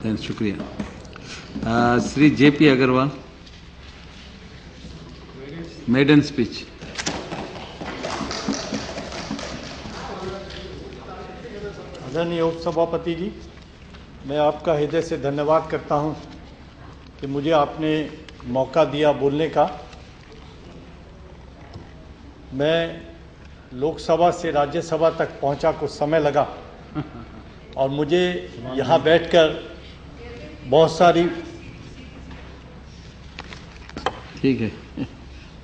शुक्रिया। Shri JP Agrawal, maiden speech. आदरणीय उपसभापति जी, मैं आपका हृदय से धन्यवाद करता हूं कि मुझे आपने मौका दिया बोलने का। मैं लोकसभा से राज्यसभा तक पहुंचा, कुछ समय लगा और मुझे यहां बैठकर बहुत सारी, ठीक है,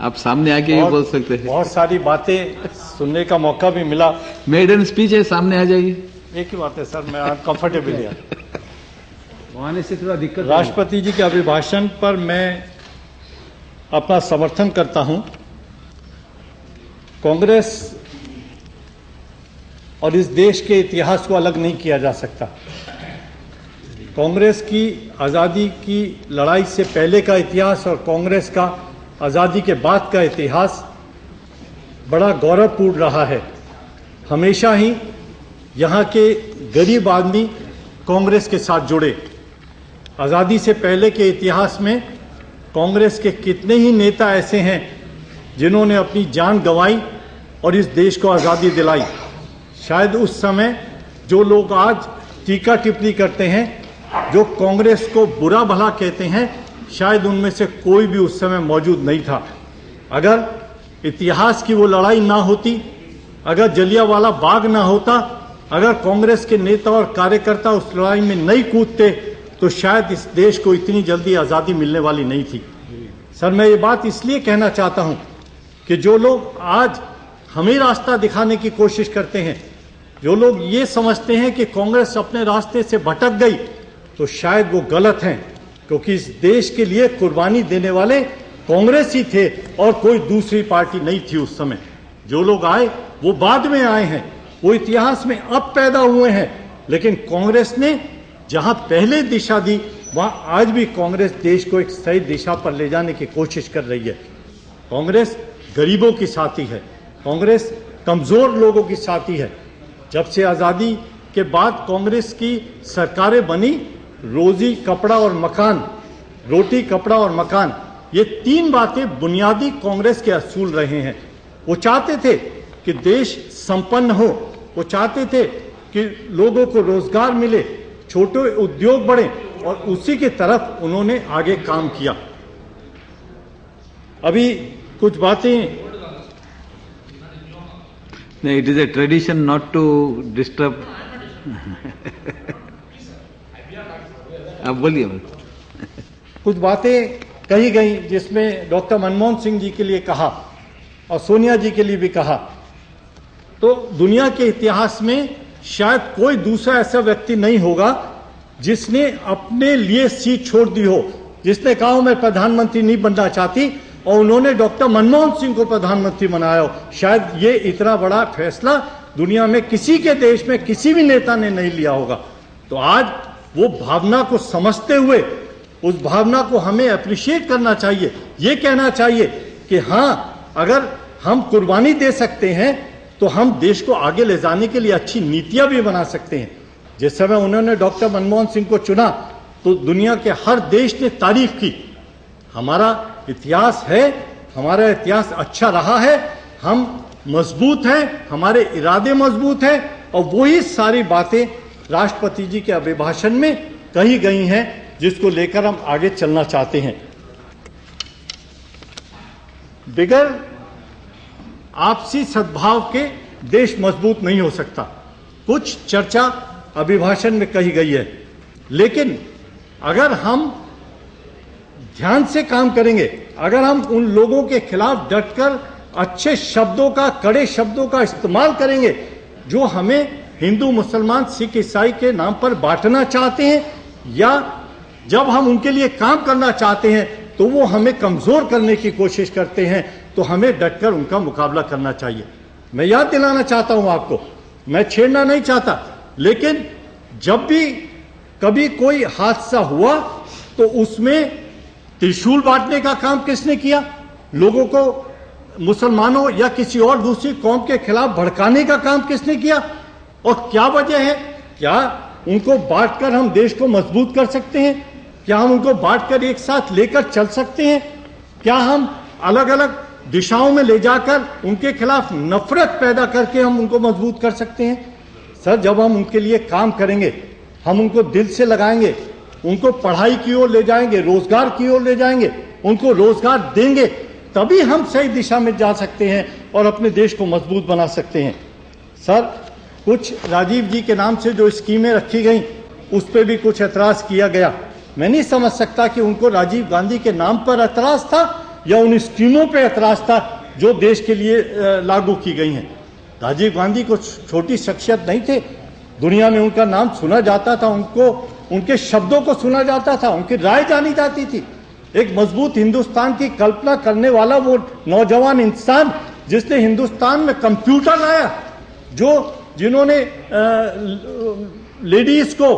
आप सामने आके भी बोल सकते हैं, बहुत सारी बातें सुनने का मौका भी मिला। मेडन स्पीच है, सामने आ जाइए। एक ही बात है सर, मैं कंफर्टेबल है। वहां से थोड़ा दिक्कत। राष्ट्रपति जी के अभिभाषण पर मैं अपना समर्थन करता हूं। कांग्रेस और इस देश के इतिहास को अलग नहीं किया जा सकता। कांग्रेस की आज़ादी की लड़ाई से पहले का इतिहास और कांग्रेस का आज़ादी के बाद का इतिहास बड़ा गौरवपूर्ण रहा है। हमेशा ही यहाँ के गरीब आदमी कांग्रेस के साथ जुड़े। आज़ादी से पहले के इतिहास में कांग्रेस के कितने ही नेता ऐसे हैं जिन्होंने अपनी जान गंवाई और इस देश को आज़ादी दिलाई। शायद उस समय जो लोग आज टीका टिप्पणी करते हैं, जो कांग्रेस को बुरा भला कहते हैं, शायद उनमें से कोई भी उस समय मौजूद नहीं था। अगर इतिहास की वो लड़ाई ना होती, अगर जलियांवाला बाग ना होता, अगर कांग्रेस के नेता और कार्यकर्ता उस लड़ाई में नहीं कूदते, तो शायद इस देश को इतनी जल्दी आज़ादी मिलने वाली नहीं थी। सर, मैं ये बात इसलिए कहना चाहता हूं कि जो लोग आज हमें रास्ता दिखाने की कोशिश करते हैं, जो लोग ये समझते हैं कि कांग्रेस अपने रास्ते से भटक गई, तो शायद वो गलत हैं, क्योंकि इस देश के लिए कुर्बानी देने वाले कांग्रेस ही थे और कोई दूसरी पार्टी नहीं थी उस समय। जो लोग आए वो बाद में आए हैं, वो इतिहास में अब पैदा हुए हैं, लेकिन कांग्रेस ने जहां पहले दिशा दी, वहां आज भी कांग्रेस देश को एक सही दिशा पर ले जाने की कोशिश कर रही है। कांग्रेस गरीबों की साथी है, कांग्रेस कमजोर लोगों की साथी है। जब से आज़ादी के बाद कांग्रेस की सरकारें बनी, रोजी कपड़ा और मकान, रोटी कपड़ा और मकान, ये तीन बातें बुनियादी कांग्रेस के असूल रहे हैं। वो चाहते थे कि देश संपन्न हो, वो चाहते थे कि लोगों को रोजगार मिले, छोटे उद्योग बढ़े, और उसी की तरफ उन्होंने आगे काम किया। अभी कुछ बातें, नहीं, it is a tradition not to disturb. आप बोलिए। कुछ बातें कही गई जिसमें डॉक्टर मनमोहन सिंह जी के लिए कहा और सोनिया जी के लिए भी कहा। तो दुनिया के इतिहास में शायद कोई दूसरा ऐसा व्यक्ति नहीं होगा जिसने अपने लिए सीट छोड़ दी हो, जिसने कहा मैं प्रधानमंत्री नहीं बनना चाहती, और उन्होंने डॉक्टर मनमोहन सिंह को प्रधानमंत्री बनाया हो। शायद ये इतना बड़ा फैसला दुनिया में किसी के देश में किसी भी नेता ने नहीं लिया होगा। तो आज वो भावना को समझते हुए, उस भावना को हमें अप्रिशिएट करना चाहिए। ये कहना चाहिए कि हाँ, अगर हम कुर्बानी दे सकते हैं तो हम देश को आगे ले जाने के लिए अच्छी नीतियां भी बना सकते हैं। जिस समय उन्होंने डॉक्टर मनमोहन सिंह को चुना तो दुनिया के हर देश ने तारीफ की। हमारा इतिहास है, हमारा इतिहास अच्छा रहा है, हम मजबूत हैं, हमारे इरादे मजबूत हैं, और वही सारी बातें राष्ट्रपति जी के अभिभाषण में कही गई हैं जिसको लेकर हम आगे चलना चाहते हैं। बगैर आपसी सद्भाव के देश मजबूत नहीं हो सकता। कुछ चर्चा अभिभाषण में कही गई है, लेकिन अगर हम ध्यान से काम करेंगे, अगर हम उन लोगों के खिलाफ डटकर अच्छे शब्दों का, कड़े शब्दों का इस्तेमाल करेंगे जो हमें हिंदू, मुसलमान, सिख, ईसाई के नाम पर बांटना चाहते हैं, या जब हम उनके लिए काम करना चाहते हैं तो वो हमें कमजोर करने की कोशिश करते हैं, तो हमें डटकर उनका मुकाबला करना चाहिए। मैं याद दिलाना चाहता हूं आपको, मैं छेड़ना नहीं चाहता, लेकिन जब भी कभी कोई हादसा हुआ तो उसमें त्रिशूल बांटने का काम किसने किया? लोगों को मुसलमानों या किसी और दूसरी कौम के खिलाफ भड़काने का काम किसने किया? और क्या वजह है? क्या उनको बांटकर हम देश को मजबूत कर सकते हैं? क्या हम उनको बांटकर एक साथ लेकर चल सकते हैं? क्या हम अलग अलग दिशाओं में ले जाकर उनके खिलाफ नफरत पैदा करके हम उनको मजबूत कर सकते हैं? सर, जब हम उनके लिए काम करेंगे, हम उनको दिल से लगाएंगे, उनको पढ़ाई की ओर ले जाएंगे, रोजगार की ओर ले जाएंगे, उनको रोजगार देंगे, तभी हम सही दिशा में जा सकते हैं और अपने देश को मजबूत बना सकते हैं। सर, कुछ राजीव जी के नाम से जो स्कीमें रखी गई उस पर भी कुछ ऐतराज किया गया। मैं नहीं समझ सकता कि उनको राजीव गांधी के नाम पर ऐतराज था या उन स्कीमों पर ऐतराज था जो देश के लिए लागू की गई हैं। राजीव गांधी को छोटी शख्सियत नहीं थे, दुनिया में उनका नाम सुना जाता था, उनके शब्दों को सुना जाता था, उनकी राय जानी जाती थी। एक मजबूत हिंदुस्तान की कल्पना करने वाला वो नौजवान इंसान जिसने हिंदुस्तान में कंप्यूटर लाया, जिन्होंने लेडीज को,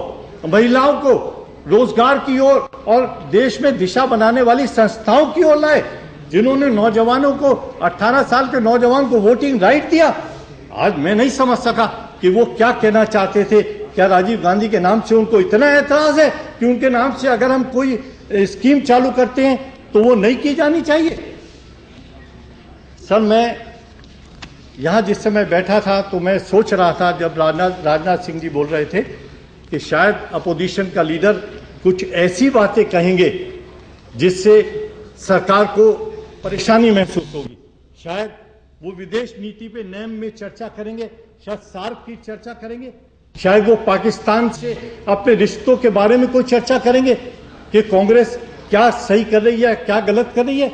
महिलाओं को रोजगार की ओर और देश में दिशा बनाने वाली संस्थाओं की ओर लाए, जिन्होंने नौजवानों को, 18 साल के नौजवान को वोटिंग राइट दिया। आज मैं नहीं समझ सका कि वो क्या कहना चाहते थे। क्या राजीव गांधी के नाम से उनको इतना ऐतराज है कि उनके नाम से अगर हम कोई स्कीम चालू करते हैं तो वो नहीं की जानी चाहिए? सर, मैं यहां जिस समय बैठा था तो मैं सोच रहा था, जब राजनाथ सिंह जी बोल रहे थे कि शायद अपोजिशन का लीडर कुछ ऐसी बातें कहेंगे जिससे सरकार को परेशानी महसूस होगी। शायद वो विदेश नीति पे नैम में चर्चा करेंगे, शायद सार्क की चर्चा करेंगे, शायद वो पाकिस्तान से अपने रिश्तों के बारे में कोई चर्चा करेंगे कि कांग्रेस क्या सही कर रही है, क्या गलत कर रही है।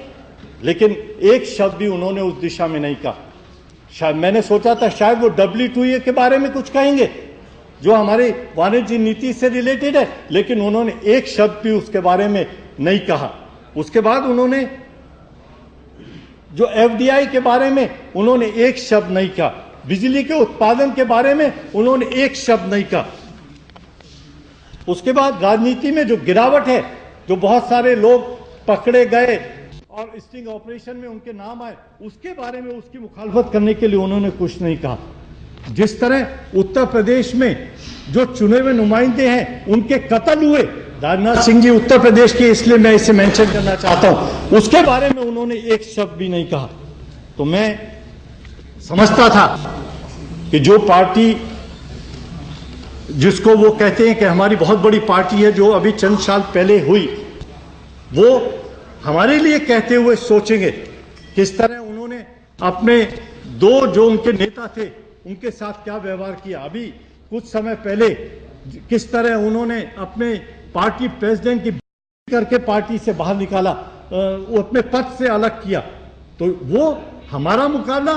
लेकिन एक शब्द भी उन्होंने उस दिशा में नहीं कहा। शायद मैंने सोचा था शायद वो WTO के बारे में कुछ कहेंगे जो हमारी वाणिज्य नीति से रिलेटेड है, लेकिन उन्होंने एक शब्द भी उसके बारे में नहीं कहा। उसके बाद उन्होंने जो FDI के बारे में उन्होंने एक शब्द नहीं कहा, बिजली के उत्पादन के बारे में उन्होंने एक शब्द नहीं कहा। उसके बाद राजनीति में जो गिरावट है, जो बहुत सारे लोग पकड़े गए और स्टिंग ऑपरेशन में उनके नाम आए, उसके बारे में, उसकी मुखालफत करने के लिए उन्होंने कुछ नहीं कहा। जिस तरह उत्तर प्रदेश में जो चुने हुए नुमाइंदे हैं उनके कत्ल हुए, राजनाथ सिंह जी उत्तर प्रदेश के, इसलिए मैं इसे मेंशन करना चाहता हूं, उसके बारे में उन्होंने एक शब्द भी नहीं कहा। तो मैं समझता था कि जो पार्टी जिसको वो कहते हैं कि हमारी बहुत बड़ी पार्टी है, जो अभी चंद साल पहले हुई, वो हमारे लिए कहते हुए सोचेंगे किस तरह उन्होंने अपने दो जो उनके नेता थे उनके साथ क्या व्यवहार किया। अभी कुछ समय पहले किस तरह उन्होंने अपने पार्टी प्रेसिडेंट की करके पार्टी से बाहर निकाला, वो अपने पद से अलग किया। तो वो हमारा मुकाबला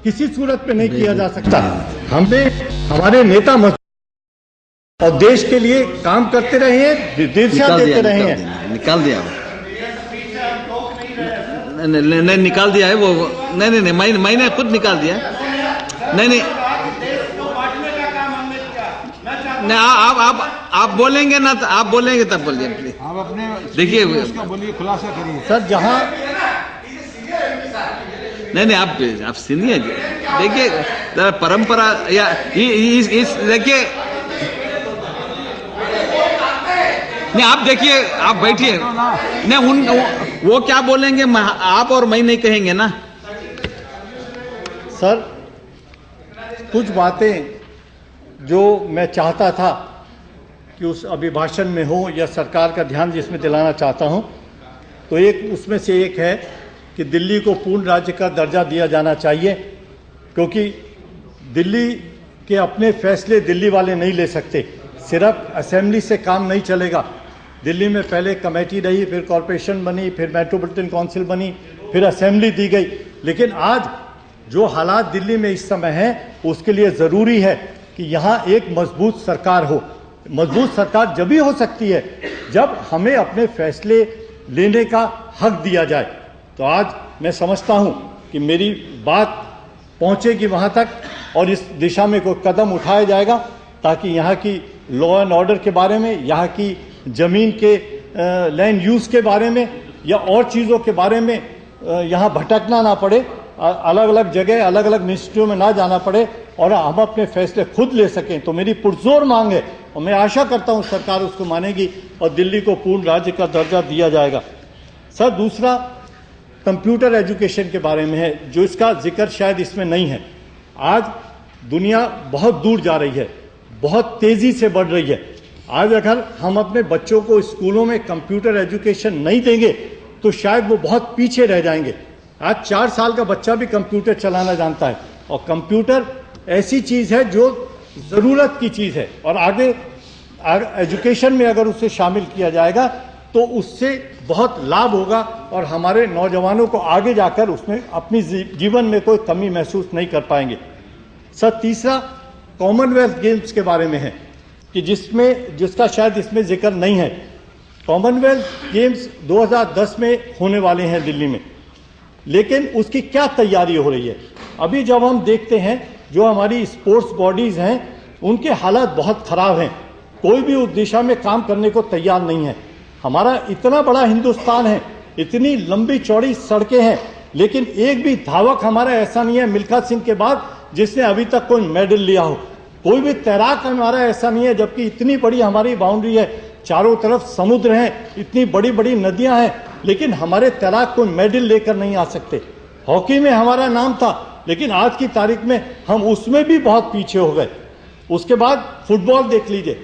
किसी सूरत पे नहीं किया जा सकता। हमने हमारे नेता और देश के लिए काम करते रहे हैं, दिशा देते रहे हैं। निकाल दिया नहीं निकाल दिया है वो। नहीं मैंने खुद निकाल दिया। नहीं आप बोलेंगे ना, तो आप बोलेंगे तब बोलिए प्लीज। आप अपने देखिए बोलिए, खुलासा करिए सर। जहां नहीं आप सुनिए, देखिए जरा परंपरा या इस देखिए, नहीं आप देखिए, आप बैठिए। नहीं वो क्या बोलेंगे, आप और मैं नहीं कहेंगे ना। सर, कुछ बातें जो मैं चाहता था कि उस अभिभाषण में हो या सरकार का ध्यान जिसमें दिलाना चाहता हूं, तो एक उसमें से एक है कि दिल्ली को पूर्ण राज्य का दर्जा दिया जाना चाहिए, क्योंकि दिल्ली के अपने फैसले दिल्ली वाले नहीं ले सकते। सिर्फ असेंबली से काम नहीं चलेगा। दिल्ली में पहले कमेटी रही, फिर कॉरपोरेशन बनी, फिर मेट्रोपॉलिटन काउंसिल बनी, फिर असेंबली दी गई। लेकिन आज जो हालात दिल्ली में इस समय हैं, उसके लिए ज़रूरी है कि यहाँ एक मजबूत सरकार हो। मजबूत सरकार जब ही हो सकती है जब हमें अपने फैसले लेने का हक दिया जाए। तो आज मैं समझता हूँ कि मेरी बात पहुँचेगी वहाँ तक और इस दिशा में कोई कदम उठाया जाएगा ताकि यहाँ की लॉ एंड ऑर्डर के बारे में, यहाँ की ज़मीन के लैंड यूज़ के बारे में या और चीज़ों के बारे में यहाँ भटकना ना पड़े, अलग अलग जगह, अलग अलग मिनिस्ट्रियों में ना जाना पड़े और हम अपने फैसले खुद ले सकें। तो मेरी पुरजोर मांग है और मैं आशा करता हूं सरकार उसको मानेगी और दिल्ली को पूर्ण राज्य का दर्जा दिया जाएगा। सर, दूसरा कंप्यूटर एजुकेशन के बारे में है, जो इसका जिक्र शायद इसमें नहीं है। आज दुनिया बहुत दूर जा रही है, बहुत तेजी से बढ़ रही है। आज अगर हम अपने बच्चों को स्कूलों में कंप्यूटर एजुकेशन नहीं देंगे तो शायद वो बहुत पीछे रह जाएंगे। आज 4 साल का बच्चा भी कंप्यूटर चलाना जानता है, और कंप्यूटर ऐसी चीज है जो जरूरत की चीज है, और आगे एजुकेशन में अगर उसे शामिल किया जाएगा तो उससे बहुत लाभ होगा और हमारे नौजवानों को आगे जाकर उसमें अपनी जीवन में कोई कमी महसूस नहीं कर पाएंगे। सर, तीसरा कॉमनवेल्थ गेम्स के बारे में है कि जिसका शायद इसमें जिक्र नहीं है। कॉमनवेल्थ गेम्स 2010 में होने वाले हैं दिल्ली में, लेकिन उसकी क्या तैयारी हो रही है? अभी जब हम देखते हैं जो हमारी स्पोर्ट्स बॉडीज हैं उनके हालात बहुत खराब हैं, कोई भी उस दिशा में काम करने को तैयार नहीं है। हमारा इतना बड़ा हिंदुस्तान है, इतनी लंबी चौड़ी सड़कें हैं, लेकिन एक भी धावक हमारा ऐसा नहीं है मिल्खा सिंह के बाद जिसने अभी तक कोई मेडल लिया हो। कोई भी तैराक हमारा ऐसा नहीं है, जबकि इतनी बड़ी हमारी बाउंड्री है, चारों तरफ समुद्र हैं, इतनी बड़ी बड़ी नदियां हैं, लेकिन हमारे तैराक कोई मेडल लेकर नहीं आ सकते। हॉकी में हमारा नाम था, लेकिन आज की तारीख में हम उसमें भी बहुत पीछे हो गए। उसके बाद फुटबॉल देख लीजिए।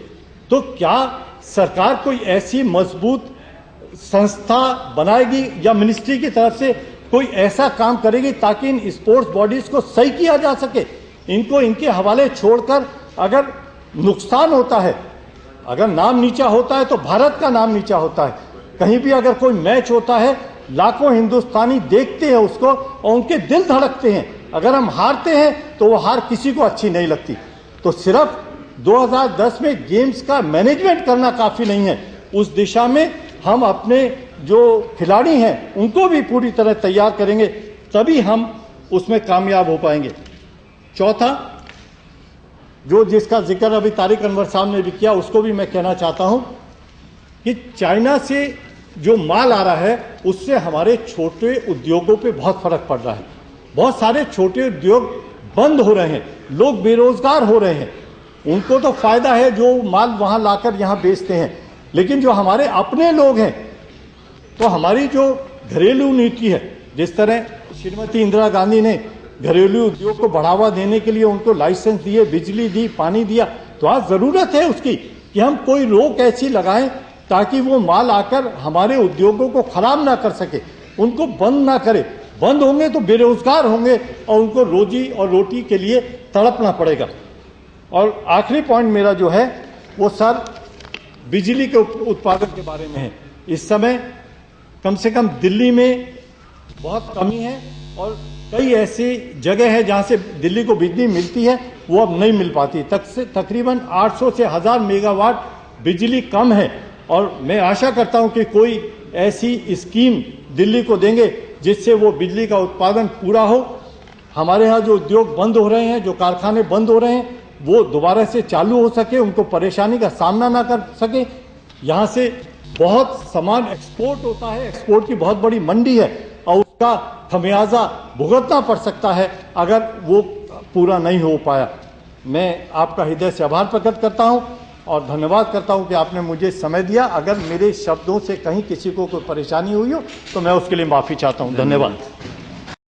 तो क्या सरकार कोई ऐसी मजबूत संस्था बनाएगी या मिनिस्ट्री की तरफ से कोई ऐसा काम करेगी ताकि इन स्पोर्ट्स बॉडीज को सही किया जा सके? इनको इनके हवाले छोड़कर अगर नुकसान होता है, अगर नाम नीचा होता है तो भारत का नाम नीचा होता है। कहीं भी अगर कोई मैच होता है, लाखों हिंदुस्तानी देखते हैं उसको और उनके दिल धड़कते हैं। अगर हम हारते हैं तो वो हार किसी को अच्छी नहीं लगती। तो सिर्फ 2010 में गेम्स का मैनेजमेंट करना काफी नहीं है, उस दिशा में हम अपने जो खिलाड़ी हैं उनको भी पूरी तरह तैयार करेंगे, तभी हम उसमें कामयाब हो पाएंगे। चौथा, जो जिसका जिक्र अभी तारिक अनवर साहब ने भी किया, उसको भी मैं कहना चाहता हूं कि चाइना से जो माल आ रहा है उससे हमारे छोटे उद्योगों पे बहुत फर्क पड़ रहा है। बहुत सारे छोटे उद्योग बंद हो रहे हैं, लोग बेरोजगार हो रहे हैं। उनको तो फायदा है जो माल वहां लाकर यहां बेचते हैं, लेकिन जो हमारे अपने लोग हैं, तो हमारी जो घरेलू नीति है, जिस तरह श्रीमती इंदिरा गांधी ने घरेलू उद्योग को बढ़ावा देने के लिए उनको लाइसेंस दिए, बिजली दी, पानी दिया, तो आज जरूरत है उसकी कि हम कोई रोक ऐसी लगाएं ताकि वो माल आकर हमारे उद्योगों को खराब ना कर सके, उनको बंद ना करे। बंद होंगे तो बेरोजगार होंगे और उनको रोजी और रोटी के लिए तड़पना पड़ेगा। और आखिरी पॉइंट मेरा जो है वो सर बिजली के उत्पादन के बारे में है। इस समय कम से कम दिल्ली में बहुत कमी है और कई ऐसी जगह है जहां से दिल्ली को बिजली मिलती है वो अब नहीं मिल पाती। तकरीबन 800 से 1000 मेगावाट बिजली कम है, और मैं आशा करता हूं कि कोई ऐसी स्कीम दिल्ली को देंगे जिससे वो बिजली का उत्पादन पूरा हो। हमारे यहाँ जो उद्योग बंद हो रहे हैं, जो कारखाने बंद हो रहे हैं, वो दोबारा से चालू हो सके, उनको परेशानी का सामना ना कर सके। यहाँ से बहुत सामान एक्सपोर्ट होता है, एक्सपोर्ट की बहुत बड़ी मंडी है और उसका खमियाजा भुगतना पड़ सकता है अगर वो पूरा नहीं हो पाया। मैं आपका हृदय से आभार प्रकट करता हूं और धन्यवाद करता हूं कि आपने मुझे समय दिया। अगर मेरे शब्दों से कहीं किसी को कोई परेशानी हुई हो तो मैं उसके लिए माफी चाहता हूं। धन्यवाद।